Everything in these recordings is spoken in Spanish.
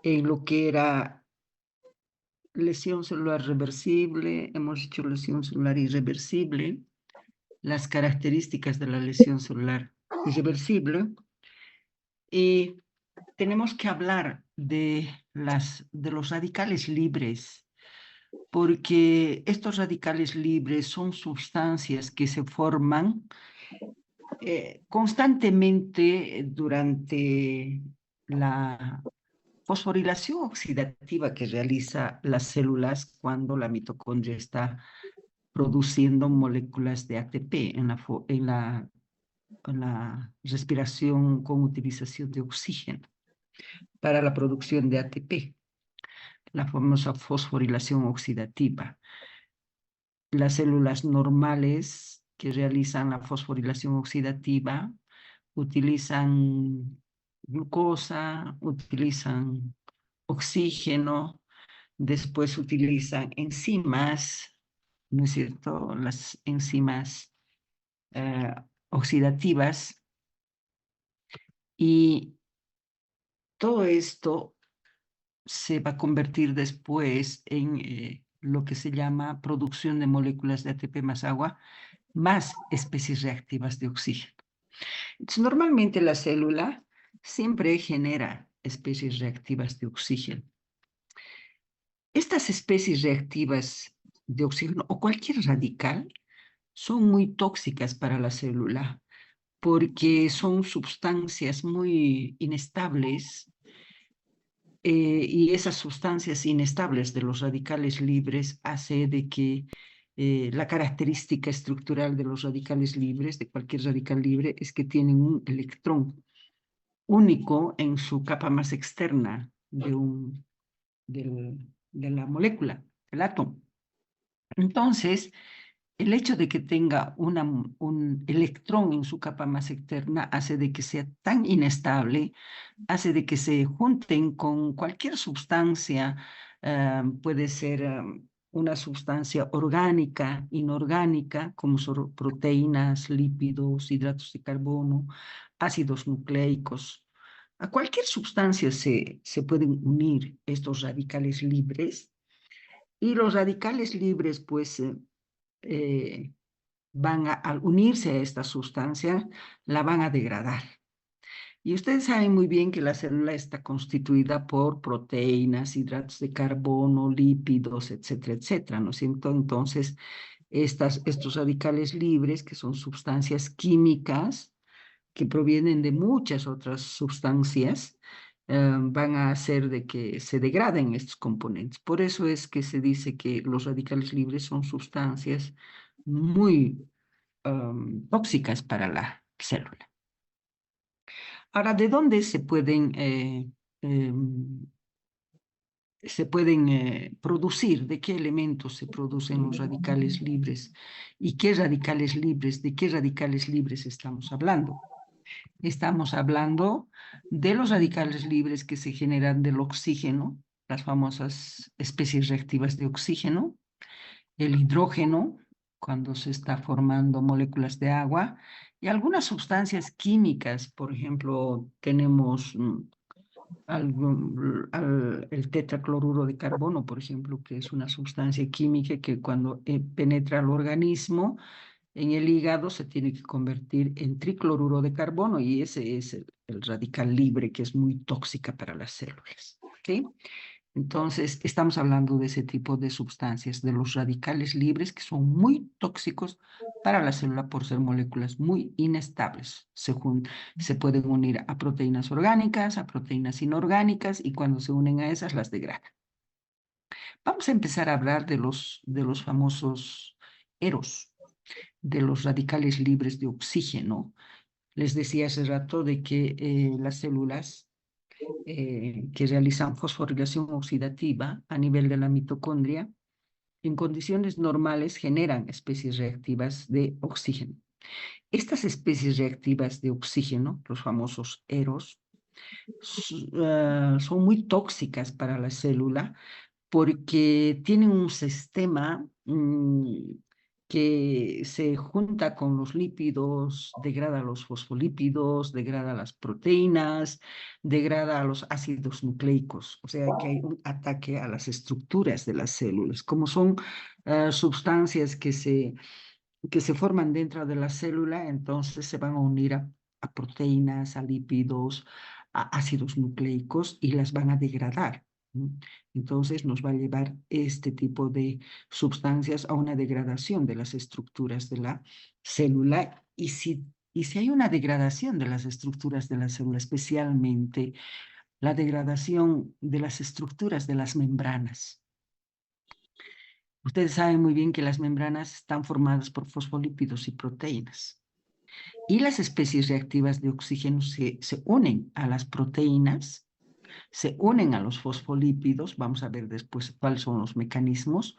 en lo que era lesión celular reversible, hemos dicho lesión celular irreversible, las características de la lesión celular irreversible, y tenemos que hablar de los radicales libres, porque estos radicales libres son sustancias que se forman constantemente durante la fosforilación oxidativa que realiza las células cuando la mitocondria está produciendo moléculas de ATP en la respiración con utilización de oxígeno para la producción de ATP, la famosa fosforilación oxidativa. Las células normales que realizan la fosforilación oxidativa utilizan glucosa, utilizan oxígeno, después utilizan enzimas, ¿no es cierto? Las enzimas eh, oxidativas, y todo esto se va a convertir después en lo que se llama producción de moléculas de ATP más agua, más especies reactivas de oxígeno. Entonces, normalmente la célula siempre genera especies reactivas de oxígeno. Estas especies reactivas de oxígeno o cualquier radical son muy tóxicas para la célula porque son sustancias muy inestables, y esas sustancias inestables de los radicales libres hace de que la característica estructural de los radicales libres, de cualquier radical libre, es que tienen un electrón único en su capa más externa de la molécula, el átomo. Entonces, el hecho de que tenga un electrón en su capa más externa hace de que sea tan inestable, hace de que se junten con cualquier sustancia, puede ser una sustancia orgánica, inorgánica, como son proteínas, lípidos, hidratos de carbono, ácidos nucleicos. A cualquier sustancia se pueden unir estos radicales libres, y los radicales libres, pues, al unirse a esta sustancia, la van a degradar. Y ustedes saben muy bien que la célula está constituida por proteínas, hidratos de carbono, lípidos, etcétera, etcétera, ¿no es cierto? Entonces, estos radicales libres, que son sustancias químicas que provienen de muchas otras sustancias, van a hacer de que se degraden estos componentes. Por eso es que se dice que los radicales libres son sustancias muy tóxicas para la célula. Ahora, ¿de dónde se pueden producir? ¿De qué elementos se producen los radicales libres? ¿Y qué radicales libres? ¿De qué radicales libres estamos hablando? Estamos hablando de los radicales libres que se generan del oxígeno, las famosas especies reactivas de oxígeno, el hidrógeno, cuando se está formando moléculas de agua, y algunas sustancias químicas. Por ejemplo, tenemos el tetracloruro de carbono, por ejemplo, que es una sustancia química que cuando penetra al organismo, en el hígado se tiene que convertir en tricloruro de carbono, y ese es el radical libre, que es muy tóxica para las células. ¿Okay? Entonces, estamos hablando de ese tipo de sustancias, de los radicales libres, que son muy tóxicos para la célula por ser moléculas muy inestables. Se pueden unir a proteínas orgánicas, a proteínas inorgánicas, y cuando se unen a esas las degradan. Vamos a empezar a hablar de los famosos EROS, de los radicales libres de oxígeno. Les decía hace rato de que las células que realizan fosforilación oxidativa a nivel de la mitocondria, en condiciones normales generan especies reactivas de oxígeno. Estas especies reactivas de oxígeno, los famosos EROS, son muy tóxicas para la célula porque tienen un sistema que se junta con los lípidos, degrada los fosfolípidos, degrada las proteínas, degrada los ácidos nucleicos, o sea que hay un ataque a las estructuras de las células, como son sustancias que se forman dentro de la célula, entonces se van a unir a proteínas, a lípidos, a ácidos nucleicos y las van a degradar. Entonces nos va a llevar este tipo de sustancias a una degradación de las estructuras de la célula. Y si hay una degradación de las estructuras de la célula, especialmente la degradación de las estructuras de las membranas. Ustedes saben muy bien que las membranas están formadas por fosfolípidos y proteínas. Y las especies reactivas de oxígeno se unen a las proteínas, se unen a los fosfolípidos, vamos a ver después cuáles son los mecanismos,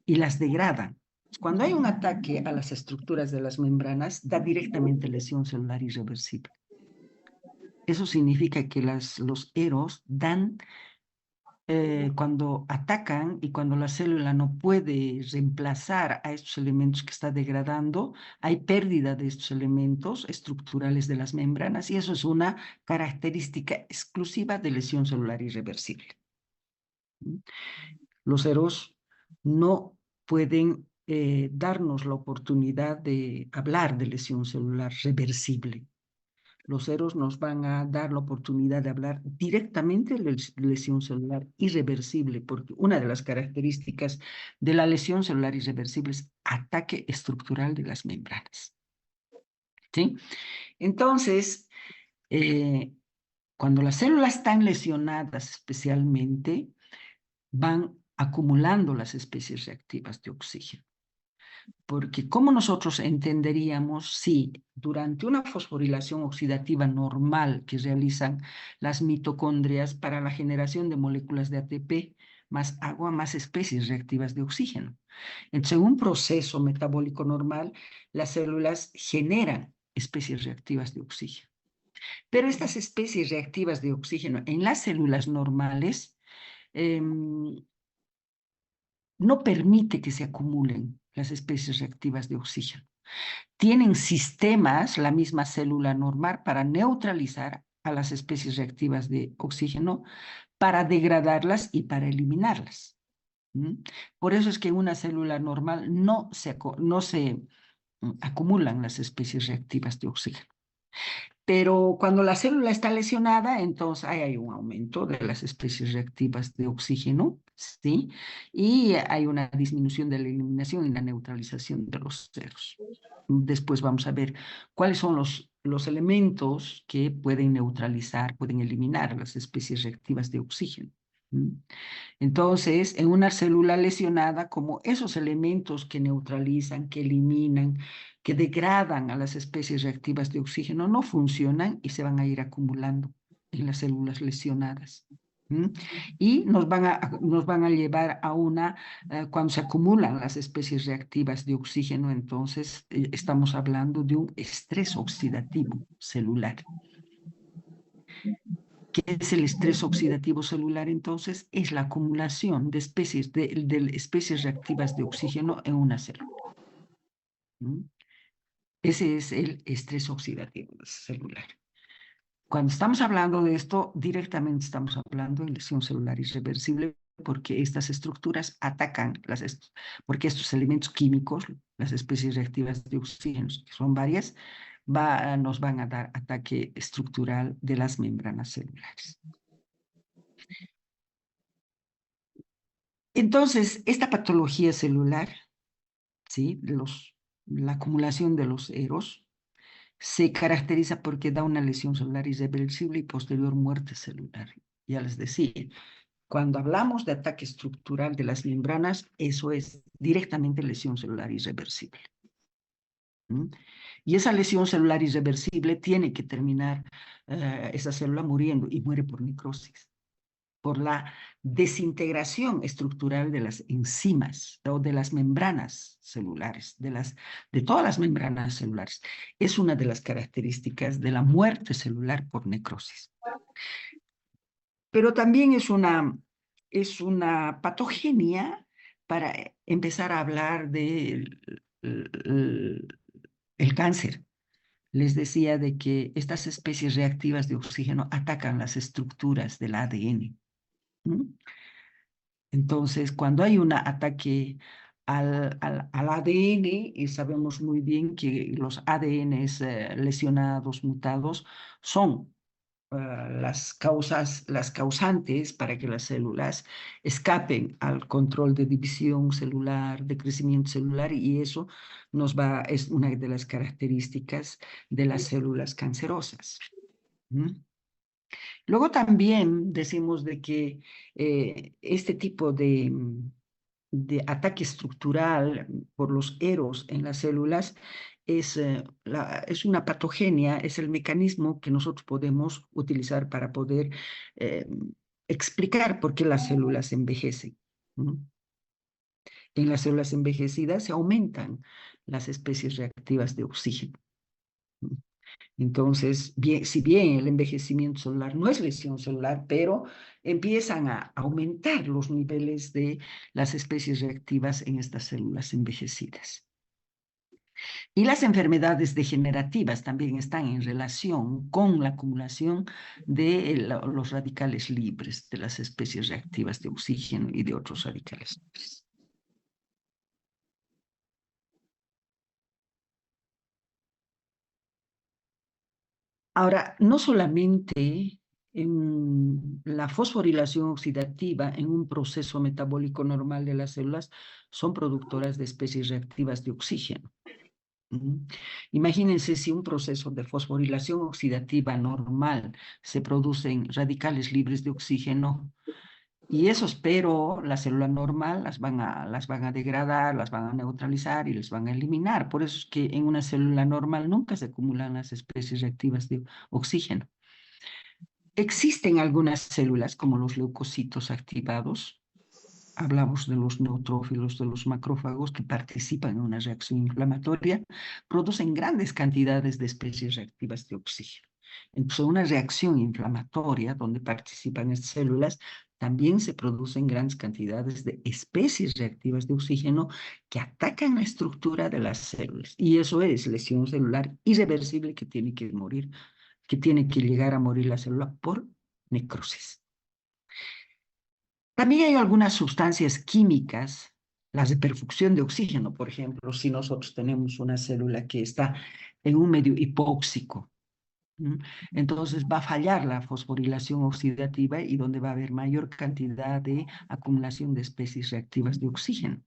y las degradan. Cuando hay un ataque a las estructuras de las membranas, da directamente lesión celular irreversible. Eso significa que los EROs dan cuando atacan y cuando la célula no puede reemplazar a estos elementos que está degradando, hay pérdida de estos elementos estructurales de las membranas y eso es una característica exclusiva de lesión celular irreversible. Los EROs no pueden darnos la oportunidad de hablar de lesión celular reversible. Los EROs nos van a dar la oportunidad de hablar directamente de lesión celular irreversible, porque una de las características de la lesión celular irreversible es ataque estructural de las membranas. ¿Sí? Entonces, cuando las células están lesionadas especialmente, van acumulando las especies reactivas de oxígeno. Porque ¿cómo nosotros entenderíamos si durante una fosforilación oxidativa normal que realizan las mitocondrias para la generación de moléculas de ATP, más agua, más especies reactivas de oxígeno? Entonces, en un proceso metabólico normal, las células generan especies reactivas de oxígeno. Pero estas especies reactivas de oxígeno en las células normales no permite que se acumulen las especies reactivas de oxígeno. Tienen sistemas, la misma célula normal, para neutralizar a las especies reactivas de oxígeno, para degradarlas y para eliminarlas. Por eso es que en una célula normal no se acumulan las especies reactivas de oxígeno. Pero cuando la célula está lesionada, entonces hay un aumento de las especies reactivas de oxígeno, ¿sí? Y hay una disminución de la eliminación y la neutralización de los ceros. Después vamos a ver cuáles son los elementos que pueden neutralizar, pueden eliminar las especies reactivas de oxígeno. Entonces, en una célula lesionada, como esos elementos que neutralizan, que eliminan, que degradan a las especies reactivas de oxígeno no funcionan y se van a ir acumulando en las células lesionadas. Y nos van a llevar a cuando se acumulan las especies reactivas de oxígeno, entonces estamos hablando de un estrés oxidativo celular. ¿Qué es el estrés oxidativo celular? Entonces, es la acumulación de especies, de especies reactivas de oxígeno en una célula. Ese es el estrés oxidativo celular. Cuando estamos hablando de esto, directamente estamos hablando de lesión celular irreversible, porque estas estructuras atacan, porque estos elementos químicos, las especies reactivas de oxígeno, que son varias, nos van a dar ataque estructural de las membranas celulares. Entonces, esta patología celular, ¿sí? La acumulación de los EROs, se caracteriza porque da una lesión celular irreversible y posterior muerte celular. Ya les decía, cuando hablamos de ataque estructural de las membranas, eso es directamente lesión celular irreversible. Y esa lesión celular irreversible tiene que terminar esa célula muriendo y muere por necrosis, por la desintegración estructural de las enzimas o de las membranas celulares, de todas las membranas celulares. Es una de las características de la muerte celular por necrosis. Pero también es una patogenia para empezar a hablar de el cáncer. Les decía de que estas especies reactivas de oxígeno atacan las estructuras del ADN. ¿Mm? Entonces, cuando hay un ataque al ADN, y sabemos muy bien que los ADNs lesionados, mutados, son las causantes para que las células escapen al control de división celular, de crecimiento celular, y eso es una de las características de las células cancerosas. ¿Mm? Luego también decimos de que este tipo de ataque estructural por los eros en las células es una patogenia, es el mecanismo que nosotros podemos utilizar para poder eh, explicar por qué las células envejecen. ¿No? En las células envejecidas se aumentan las especies reactivas de oxígeno. ¿No? Entonces, si bien el envejecimiento celular no es lesión celular, pero empiezan a aumentar los niveles de las especies reactivas en estas células envejecidas. Y las enfermedades degenerativas también están en relación con la acumulación de los radicales libres, de las especies reactivas de oxígeno y de otros radicales libres. Ahora, no solamente en la fosforilación oxidativa en un proceso metabólico normal de las células son productoras de especies reactivas de oxígeno. Imagínense si un proceso de fosforilación oxidativa normal se producen radicales libres de oxígeno y esos, pero la célula normal las van a degradar, las van a neutralizar y les van a eliminar. Por eso es que en una célula normal nunca se acumulan las especies reactivas de oxígeno. Existen algunas células, como los leucocitos activados, hablamos de los neutrófilos, de los macrófagos que participan en una reacción inflamatoria, producen grandes cantidades de especies reactivas de oxígeno. Entonces, una reacción inflamatoria donde participan estas células, también se producen grandes cantidades de especies reactivas de oxígeno que atacan la estructura de las células. Y eso es lesión celular irreversible que tiene que morir, que tiene que llegar a morir la célula por necrosis. También hay algunas sustancias químicas, las de perfusión de oxígeno, por ejemplo, si nosotros tenemos una célula que está en un medio hipóxico, entonces va a fallar la fosforilación oxidativa y donde va a haber mayor cantidad de acumulación de especies reactivas de oxígeno.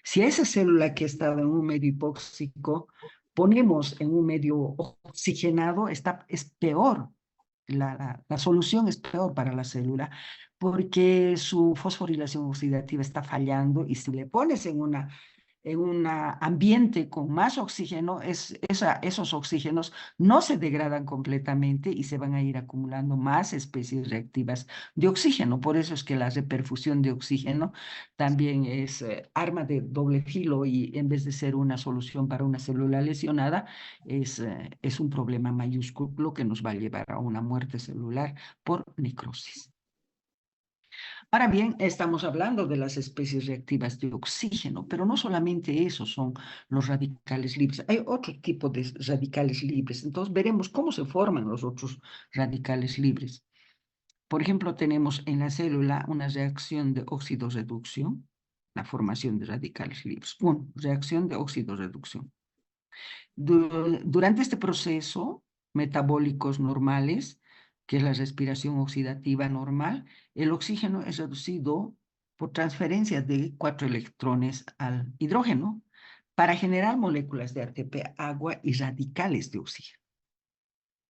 Si a esa célula que estaba en un medio hipóxico ponemos en un medio oxigenado, es peor. La solución es peor para la célula porque su fosforilación oxidativa está fallando y si le pones en un ambiente con más oxígeno, esos oxígenos no se degradan completamente y se van a ir acumulando más especies reactivas de oxígeno. Por eso es que la reperfusión de oxígeno también es arma de doble filo y en vez de ser una solución para una célula lesionada, es un problema mayúsculo que nos va a llevar a una muerte celular por necrosis. Ahora bien, estamos hablando de las especies reactivas de oxígeno, pero no solamente eso son los radicales libres, hay otro tipo de radicales libres. Entonces veremos cómo se forman los otros radicales libres. Por ejemplo, tenemos en la célula una reacción de oxidorreducción, la formación de radicales libres. Bueno, reacción de oxidorreducción. Durante este proceso, metabólicos normales, que es la respiración oxidativa normal, el oxígeno es reducido por transferencia de 4 electrones al hidrógeno para generar moléculas de ATP, agua y radicales de oxígeno.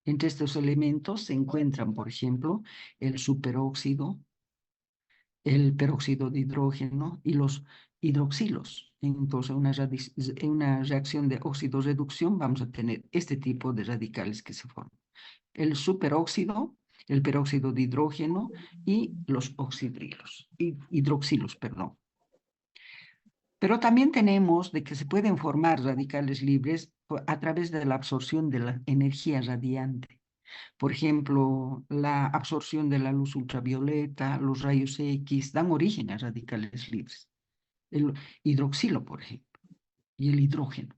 Entre estos elementos se encuentran, por ejemplo, el superóxido, el peróxido de hidrógeno y los hidroxilos. Entonces, en una reacción de oxidorreducción vamos a tener este tipo de radicales que se forman. El superóxido, el peróxido de hidrógeno y los hidroxilos, perdón. Pero también tenemos de que se pueden formar radicales libres a través de la absorción de la energía radiante. Por ejemplo, la absorción de la luz ultravioleta, los rayos X, dan origen a radicales libres. El hidroxilo, por ejemplo. y el hidrógeno.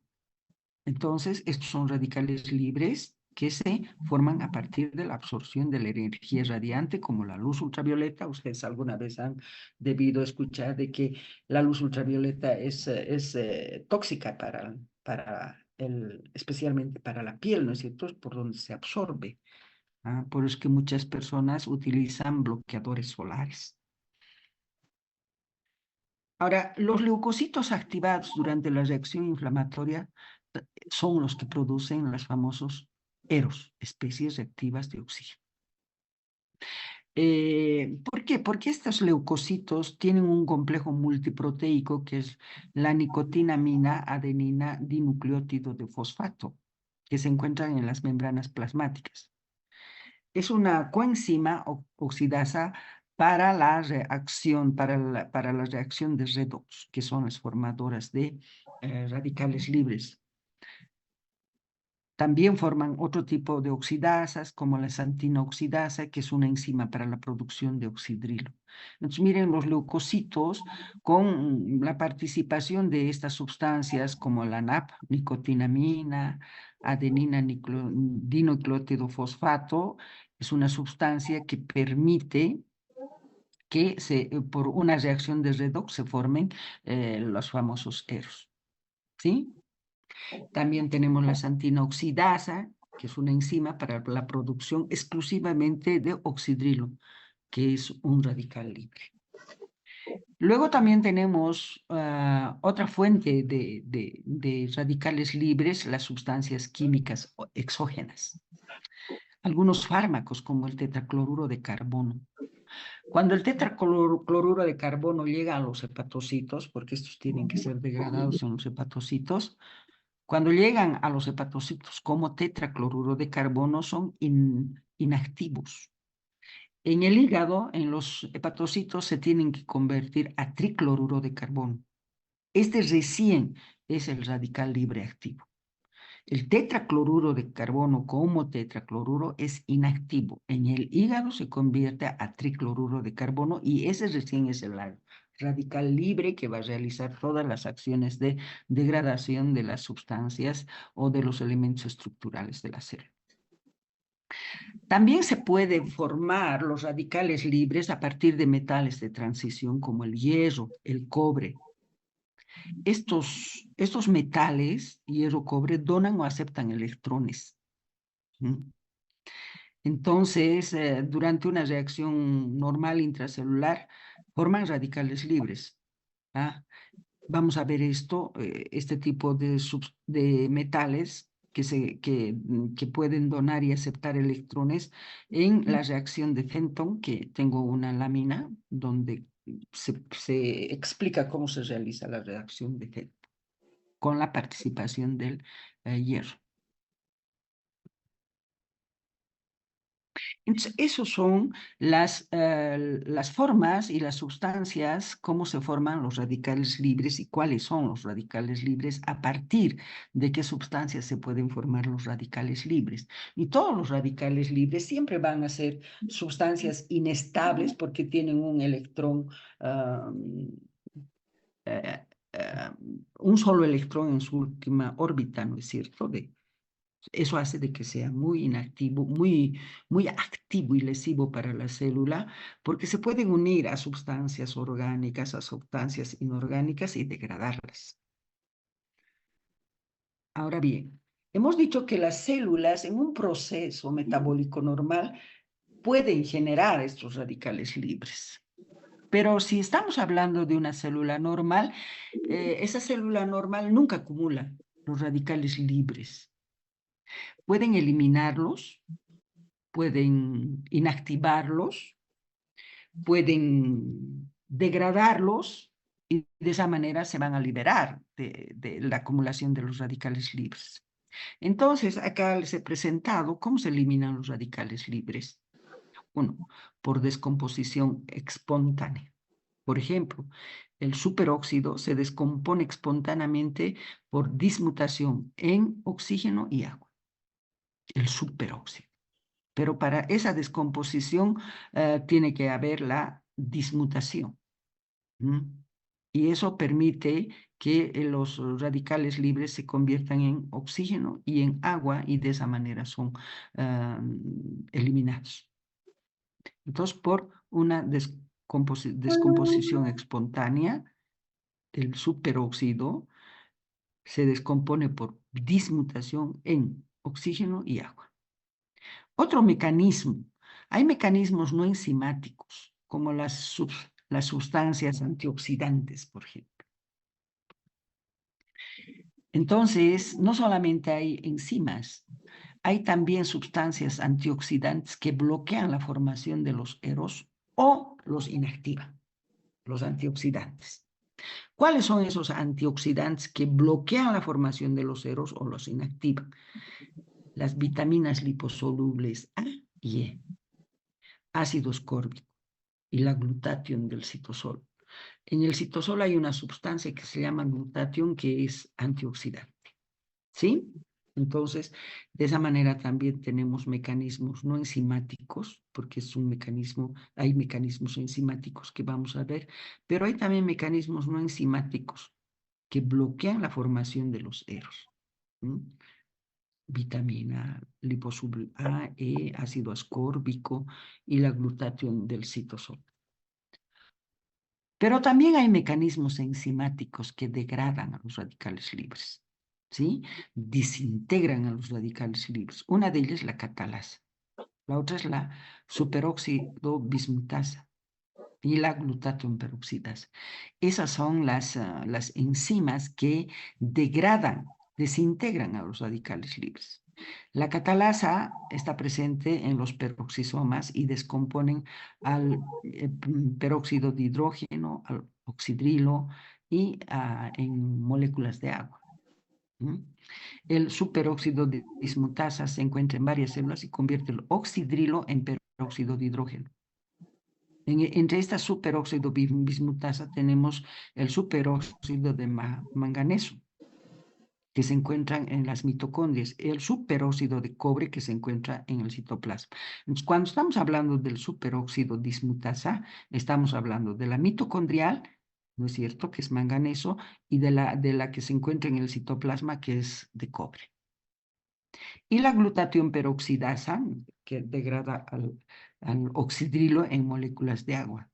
Entonces, estos son radicales libres que se forman a partir de la absorción de la energía radiante, como la luz ultravioleta. Ustedes alguna vez han debido escuchar de que la luz ultravioleta es tóxica especialmente para la piel, ¿no es cierto? Es por donde se absorbe. Por eso es que muchas personas utilizan bloqueadores solares. Ahora, los leucocitos activados durante la reacción inflamatoria son los que producen los famosos EROS, especies reactivas de oxígeno. ¿Por qué? Porque estos leucocitos tienen un complejo multiproteico que es la nicotinamina adenina dinucleótido de fosfato, que se encuentran en las membranas plasmáticas. Es una coenzima oxidasa para la reacción, para la reacción de redox, que son las formadoras de radicales libres. También forman otro tipo de oxidasas, como la santina oxidasa, que es una enzima para la producción de oxidrilo. Entonces, miren, los leucocitos, con la participación de estas sustancias como la NAP, nicotinamina, adenina dinucleótido fosfato, es una sustancia que permite que por una reacción de redox se formen los famosos EROS. ¿Sí? También tenemos la santina oxidasa, que es una enzima para la producción exclusivamente de oxidrilo, que es un radical libre. Luego también tenemos otra fuente de radicales libres, las sustancias químicas exógenas. Algunos fármacos como el tetracloruro de carbono. Cuando el tetracloruro de carbono llega a los hepatocitos, porque estos tienen que ser degradados en los hepatocitos, cuando llegan a los hepatocitos como tetracloruro de carbono son inactivos. En el hígado, en los hepatocitos, se tienen que convertir a tricloruro de carbono. Este recién es el radical libre activo. El tetracloruro de carbono como tetracloruro es inactivo. En el hígado se convierte a tricloruro de carbono y ese recién es el radical libre que va a realizar todas las acciones de degradación de las sustancias o de los elementos estructurales de la célula. También se pueden formar los radicales libres a partir de metales de transición como el hierro, el cobre. Estos metales, hierro, cobre, donan o aceptan electrones. Entonces, durante una reacción normal intracelular, forman radicales libres. Vamos a ver este tipo de metales que pueden donar y aceptar electrones en la reacción de Fenton, que tengo una lámina donde se explica cómo se realiza la reacción de Fenton con la participación del hierro. Entonces, esos son las formas y las sustancias, cómo se forman los radicales libres y cuáles son los radicales libres, a partir de qué sustancias se pueden formar los radicales libres. Y todos los radicales libres siempre van a ser sustancias inestables porque tienen un electrón, un solo electrón en su última órbita, ¿no es cierto? Eso hace de que sea muy inactivo, muy activo y lesivo para la célula, porque se pueden unir a sustancias orgánicas, a sustancias inorgánicas y degradarlas. Ahora bien, hemos dicho que las células en un proceso metabólico normal pueden generar estos radicales libres. Pero si estamos hablando de una célula normal, esa célula normal nunca acumula los radicales libres. Pueden eliminarlos, pueden inactivarlos, pueden degradarlos y de esa manera se van a liberar de la acumulación de los radicales libres. Entonces, acá les he presentado cómo se eliminan los radicales libres. Uno, por descomposición espontánea. Por ejemplo, el superóxido se descompone espontáneamente por dismutación en oxígeno y agua. El superóxido. Pero para esa descomposición tiene que haber la dismutación. Y eso permite que los radicales libres se conviertan en oxígeno y en agua y de esa manera son eliminados. Entonces, por una descomposición espontánea, el superóxido se descompone por dismutación en oxígeno y agua. Otro mecanismo, hay mecanismos no enzimáticos, como las sustancias antioxidantes, por ejemplo. Entonces, no solamente hay enzimas, hay también sustancias antioxidantes que bloquean la formación de los eros o los inactivan, los antioxidantes. ¿Cuáles son esos antioxidantes que bloquean la formación de los eros o los inactivan? Las vitaminas liposolubles A y E, ácido ascórbico y la glutatión del citosol. En el citosol hay una sustancia que se llama glutatión que es antioxidante, ¿sí? Entonces, de esa manera también tenemos mecanismos no enzimáticos, porque es un mecanismo, hay mecanismos enzimáticos que vamos a ver, pero hay también mecanismos no enzimáticos que bloquean la formación de los eros. Vitamina liposoluble A, E, ácido ascórbico y la glutatión del citosol. Pero también hay mecanismos enzimáticos que degradan a los radicales libres, ¿sí? Desintegran a los radicales libres. Una de ellas es la catalasa. La otra es la superóxido bismutasa y la glutatión peroxidasa. Esas son las enzimas que degradan, desintegran a los radicales libres. La catalasa está presente en los peroxisomas y descomponen al peróxido de hidrógeno, al oxidrilo y en moléculas de agua. El superóxido de dismutasa se encuentra en varias células y convierte el oxidrilo en peróxido de hidrógeno. Entre esta superóxido bismutasa tenemos el superóxido de manganeso, que se encuentran en las mitocondrias, el superóxido de cobre que se encuentra en el citoplasma. Entonces, cuando estamos hablando del superóxido dismutasa, estamos hablando de la mitocondrial, ¿no es cierto?, que es manganeso, y de la que se encuentra en el citoplasma, que es de cobre. Y la glutatión peroxidasa, que degrada al oxidrilo en moléculas de agua.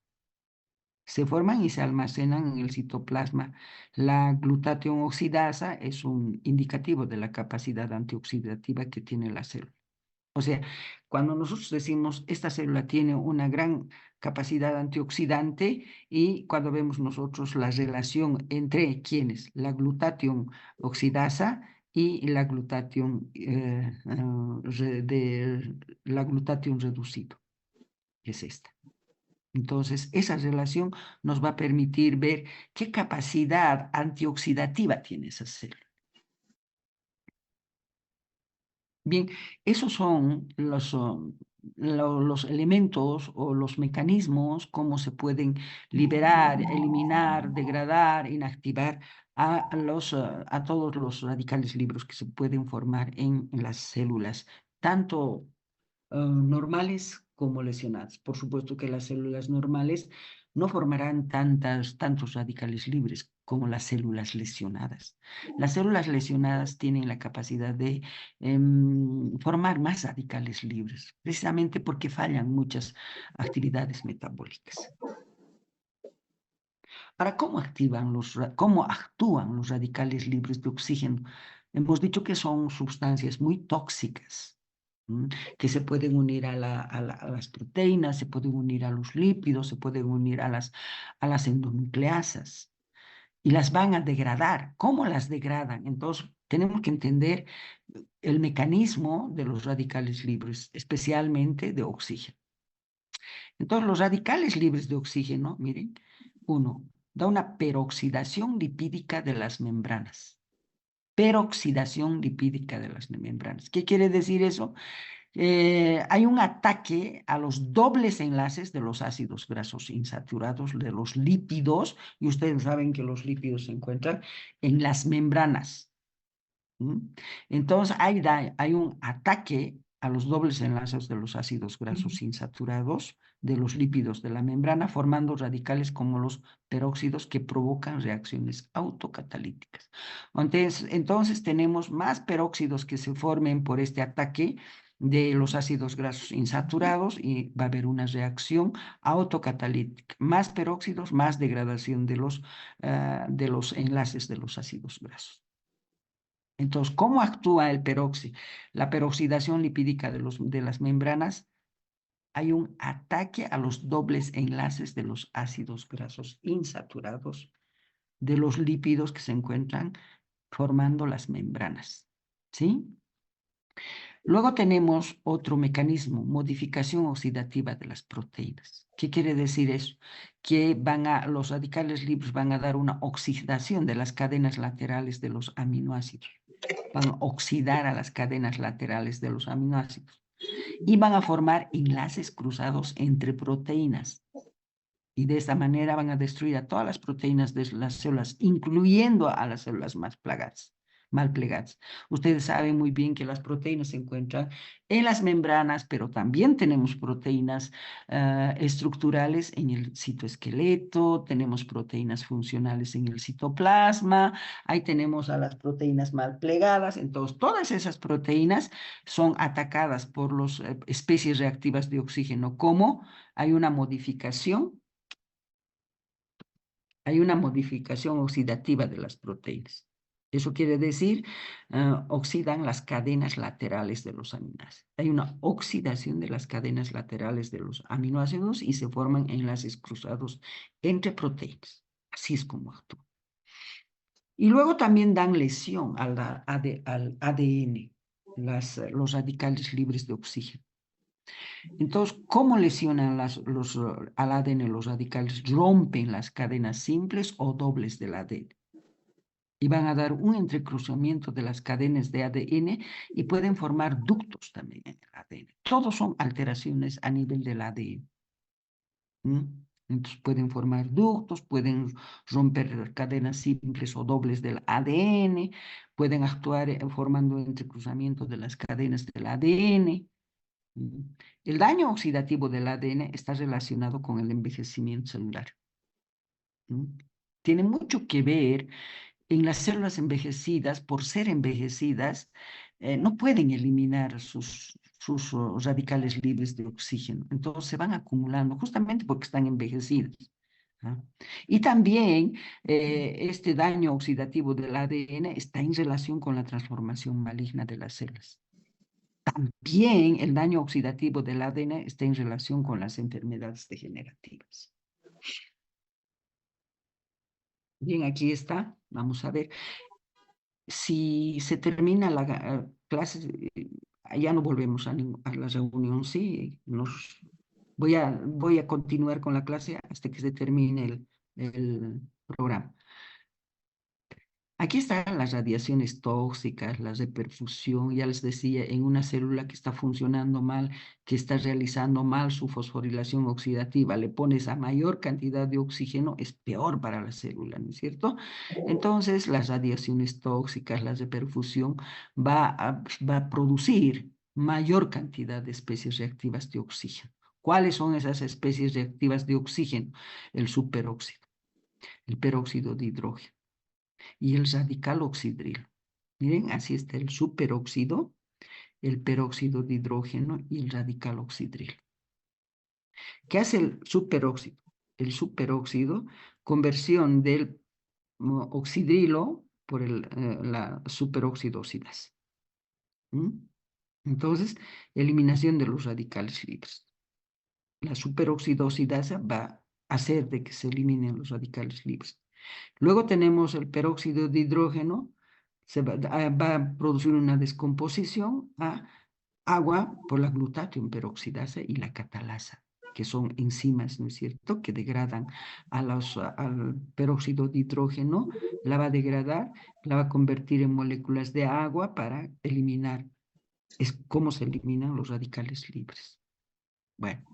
Se forman y se almacenan en el citoplasma. La glutatión oxidasa es un indicativo de la capacidad antioxidativa que tiene la célula. O sea, cuando nosotros decimos esta célula tiene una gran capacidad antioxidante y cuando vemos nosotros la relación entre ¿quiénes? La glutatión oxidasa y la glutatión la glutatión reducido, que es esta. Entonces, esa relación nos va a permitir ver qué capacidad antioxidativa tiene esa célula. Bien, esos son los elementos o los mecanismos, cómo se pueden liberar, eliminar, degradar, inactivar a todos los radicales libres que se pueden formar en las células, tanto normales como lesionadas. Por supuesto que las células normales no formarán tantos radicales libres como las células lesionadas. Las células lesionadas tienen la capacidad de formar más radicales libres, precisamente porque fallan muchas actividades metabólicas. Ahora, ¿cómo actúan los radicales libres de oxígeno? Hemos dicho que son sustancias muy tóxicas, que se pueden unir a las proteínas, se pueden unir a los lípidos, se pueden unir a las endonucleasas y las van a degradar. ¿Cómo las degradan? Entonces, tenemos que entender el mecanismo de los radicales libres, especialmente de oxígeno. Entonces, los radicales libres de oxígeno, miren, uno, da una peroxidación lipídica de las membranas. Peroxidación lipídica de las membranas. ¿Qué quiere decir eso? Hay un ataque a los dobles enlaces de los ácidos grasos insaturados, de los lípidos, y ustedes saben que los lípidos se encuentran en las membranas. Entonces, hay un ataque a los dobles enlaces de los ácidos grasos insaturados, de los lípidos de la membrana, formando radicales como los peróxidos que provocan reacciones autocatalíticas. Entonces tenemos más peróxidos que se formen por este ataque de los ácidos grasos insaturados y va a haber una reacción autocatalítica. Más peróxidos, más degradación de los enlaces de los ácidos grasos. Entonces, ¿cómo actúa la peroxidación lipídica de las membranas? Hay un ataque a los dobles enlaces de los ácidos grasos insaturados, de los lípidos que se encuentran formando las membranas, ¿sí? Luego tenemos otro mecanismo, modificación oxidativa de las proteínas. ¿Qué quiere decir eso? Que los radicales libres van a dar una oxidación de las cadenas laterales de los aminoácidos. Van a oxidar a las cadenas laterales de los aminoácidos y van a formar enlaces cruzados entre proteínas. Y de esta manera van a destruir a todas las proteínas de las células, incluyendo a las células mal plegadas. Ustedes saben muy bien que las proteínas se encuentran en las membranas, pero también tenemos proteínas estructurales en el citoesqueleto, tenemos proteínas funcionales en el citoplasma, ahí tenemos a las proteínas mal plegadas. Entonces, todas esas proteínas son atacadas por las especies reactivas de oxígeno. ¿Cómo? Hay una modificación oxidativa de las proteínas. Eso quiere decir, oxidan las cadenas laterales de los aminoácidos. Hay una oxidación de las cadenas laterales de los aminoácidos y se forman enlaces cruzados entre proteínas. Así es como actúa. Y luego también dan lesión al ADN, los radicales libres de oxígeno. Entonces, ¿cómo lesionan al ADN los radicales? Rompen las cadenas simples o dobles del ADN. Y van a dar un entrecruzamiento de las cadenas de ADN y pueden formar ductos también en el ADN. Todos son alteraciones a nivel del ADN. Entonces pueden formar ductos, pueden romper cadenas simples o dobles del ADN, pueden actuar formando entrecruzamiento de las cadenas del ADN. El daño oxidativo del ADN está relacionado con el envejecimiento celular. Tiene mucho que ver en las células envejecidas. Por ser envejecidas, no pueden eliminar sus radicales libres de oxígeno. Entonces se van acumulando justamente porque están envejecidas. Y también este daño oxidativo del ADN está en relación con la transformación maligna de las células. También el daño oxidativo del ADN está en relación con las enfermedades degenerativas. Bien, aquí está. Vamos a ver. Si se termina la clase, ya no volvemos a la reunión, ¿sí? Voy a continuar con la clase hasta que se termine el programa. Aquí están las radiaciones tóxicas, la reperfusión, ya les decía, en una célula que está funcionando mal, que está realizando mal su fosforilación oxidativa, le pones a mayor cantidad de oxígeno, es peor para la célula, ¿no es cierto? Entonces, las radiaciones tóxicas, la reperfusión va a producir mayor cantidad de especies reactivas de oxígeno. ¿Cuáles son esas especies reactivas de oxígeno? El superóxido, el peróxido de hidrógeno y el radical oxidrilo. Miren, así está el superóxido, el peróxido de hidrógeno y el radical oxidrilo. ¿Qué hace el superóxido? El superóxido, conversión del oxidrilo por la superoxidosida. Entonces, eliminación de los radicales libres. La superoxidosidasa va a hacer de que se eliminen los radicales libres. Luego tenemos el peróxido de hidrógeno, va a producir una descomposición a agua por la glutatión peroxidasa y la catalasa, que son enzimas, ¿no es cierto?, que degradan al peróxido de hidrógeno, la va a degradar, la va a convertir en moléculas de agua para eliminar. Es cómo se eliminan los radicales libres. Bueno.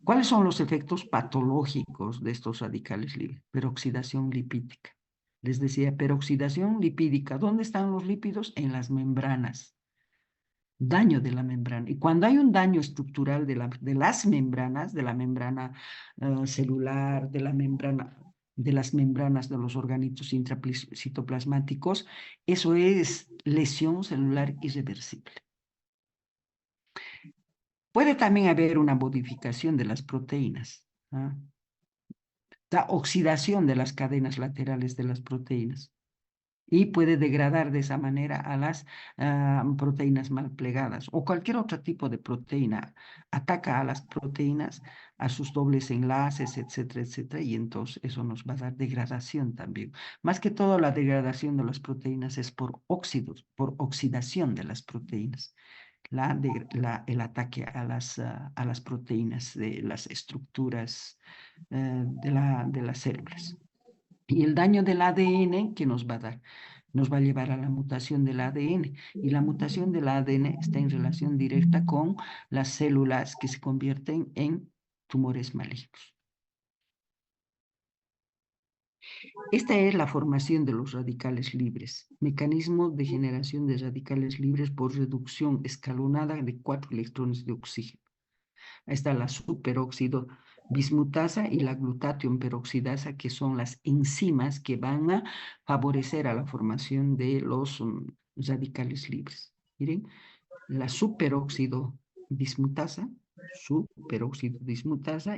¿Cuáles son los efectos patológicos de estos radicales libres? Peroxidación lipídica. Les decía, peroxidación lipídica. ¿Dónde están los lípidos? En las membranas. daño de la membrana. Y cuando hay un daño estructural de las membranas, de la membrana celular, de las membranas de los organitos intracitoplasmáticos, eso es lesión celular irreversible. Puede también haber una modificación de las proteínas, ¿ah? La oxidación de las cadenas laterales de las proteínas. Y puede degradar de esa manera a las proteínas mal plegadas o cualquier otro tipo de proteína. Ataca a las proteínas, a sus dobles enlaces, etcétera, etcétera, y entonces eso nos va a dar degradación también. Más que todo, la degradación de las proteínas es por óxidos, por oxidación de las proteínas. El ataque a las proteínas de las estructuras de las células. Y el daño del ADN, ¿qué nos va a dar? Nos va a llevar a la mutación del ADN. Y la mutación del ADN está en relación directa con las células que se convierten en tumores malignos. Esta es la formación de los radicales libres, mecanismo de generación de radicales libres por reducción escalonada de 4 electrones de oxígeno. Ahí está la superóxido bismutasa y la glutatión peroxidasa, que son las enzimas que van a favorecer a la formación de los radicales libres. Miren, la superóxido dismutasa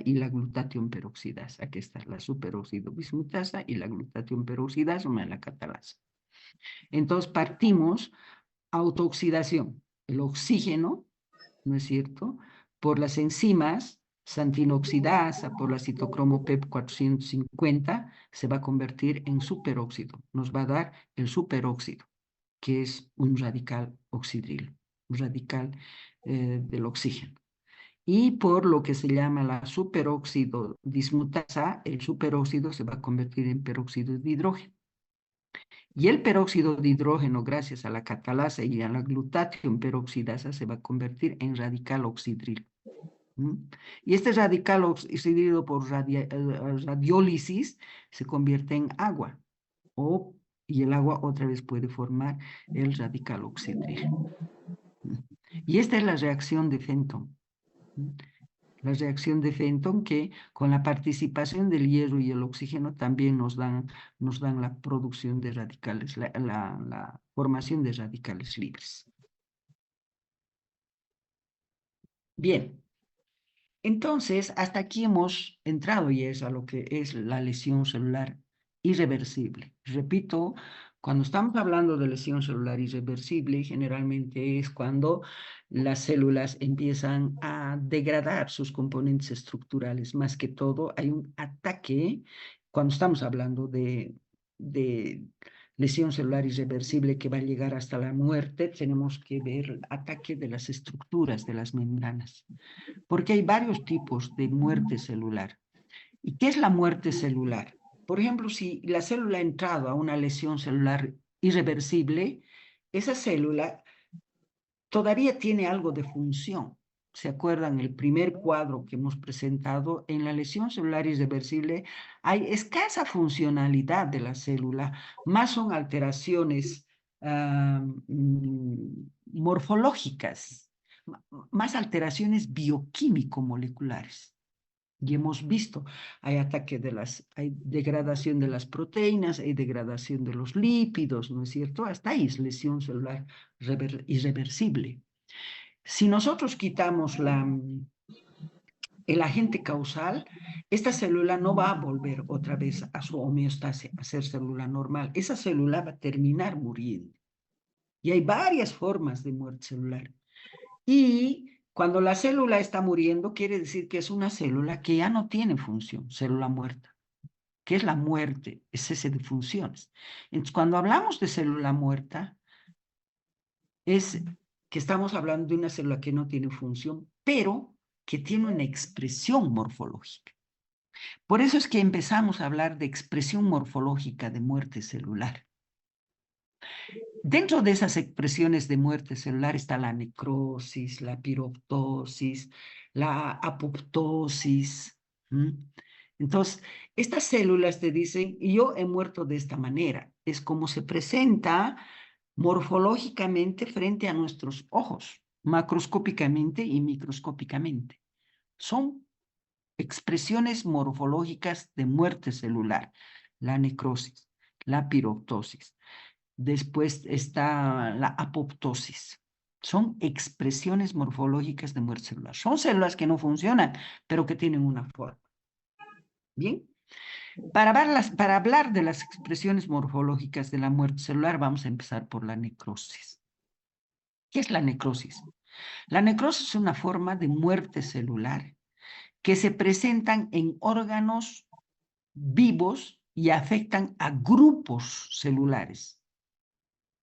y la glutatión peroxidasa. Aquí está la superóxido bismutasa y la glutatión peroxidasa, una la catalasa. Entonces partimos autooxidación, el oxígeno, ¿no es cierto?, por las enzimas xantinoxidasa, por la citocromo PEP 450, se va a convertir en superóxido. Nos va a dar el superóxido, que es un radical oxidrilo, un radical del oxígeno. Y por lo que se llama la superóxido dismutasa, el superóxido se va a convertir en peróxido de hidrógeno. Y el peróxido de hidrógeno, gracias a la catalasa y a la glutatión peroxidasa, se va a convertir en radical oxidrilo. Y este radical oxidrilo por radiólisis se convierte en agua. Y el agua otra vez puede formar el radical oxidrilo. Y esta es la reacción de Fenton. La reacción de Fenton, que con la participación del hierro y el oxígeno también nos dan la producción de radicales, la formación de radicales libres. Bien, entonces hasta aquí hemos entrado y es a lo que es la lesión celular irreversible. Repito, cuando estamos hablando de lesión celular irreversible, generalmente es cuando las células empiezan a degradar sus componentes estructurales. Más que todo, hay un ataque, cuando estamos hablando de lesión celular irreversible que va a llegar hasta la muerte, tenemos que ver el ataque de las estructuras de las membranas, porque hay varios tipos de muerte celular. ¿Y qué es la muerte celular? Por ejemplo, si la célula ha entrado a una lesión celular irreversible, esa célula todavía tiene algo de función. ¿Se acuerdan? El primer cuadro que hemos presentado, en la lesión celular irreversible hay escasa funcionalidad de la célula, más son alteraciones morfológicas, más alteraciones bioquímico-moleculares. Y hemos visto, hay hay degradación de las proteínas, hay degradación de los lípidos, ¿no es cierto? Hasta ahí es lesión celular irreversible. Si nosotros quitamos el agente causal, esta célula no va a volver otra vez a su homeostasis, a ser célula normal. Esa célula va a terminar muriendo. Y hay varias formas de muerte celular. Y cuando la célula está muriendo, quiere decir que es una célula que ya no tiene función, célula muerta. ¿Qué es la muerte? Es cese de funciones. Entonces, cuando hablamos de célula muerta, es que estamos hablando de una célula que no tiene función, pero que tiene una expresión morfológica. Por eso es que empezamos a hablar de expresión morfológica de muerte celular. Dentro de esas expresiones de muerte celular está la necrosis, la piroptosis, la apoptosis. Entonces, estas células te dicen, yo he muerto de esta manera. Es como se presenta morfológicamente frente a nuestros ojos. macroscópicamente y microscópicamente. Son expresiones morfológicas de muerte celular, la necrosis, la apoptosis. Después está la apoptosis. Son expresiones morfológicas de muerte celular. Son células que no funcionan, pero que tienen una forma. Bien. Para hablar de las expresiones morfológicas de la muerte celular, vamos a empezar por la necrosis. ¿Qué es la necrosis? La necrosis es una forma de muerte celular que se presentan en órganos vivos y afectan a grupos celulares.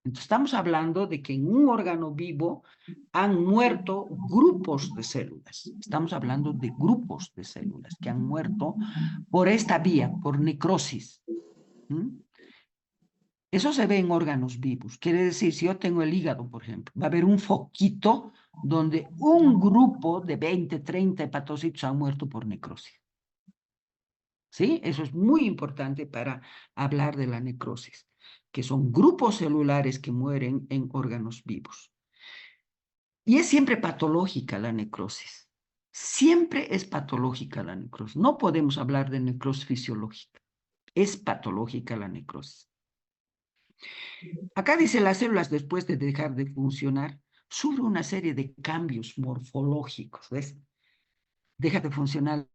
Entonces, estamos hablando de que en un órgano vivo han muerto grupos de células. Estamos hablando de grupos de células que han muerto por esta vía, por necrosis. ¿Mm? Eso se ve en órganos vivos. Quiere decir, si yo tengo el hígado, por ejemplo, va a haber un foquito donde un grupo de 20, 30 hepatocitos han muerto por necrosis. ¿Sí? Eso es muy importante para hablar de la necrosis, que son grupos celulares que mueren en órganos vivos. Y es siempre patológica la necrosis. Siempre es patológica la necrosis. No podemos hablar de necrosis fisiológica. Es patológica la necrosis. Acá dice, las células después de dejar de funcionar sufren una serie de cambios morfológicos, ¿ves? Deja de funcionar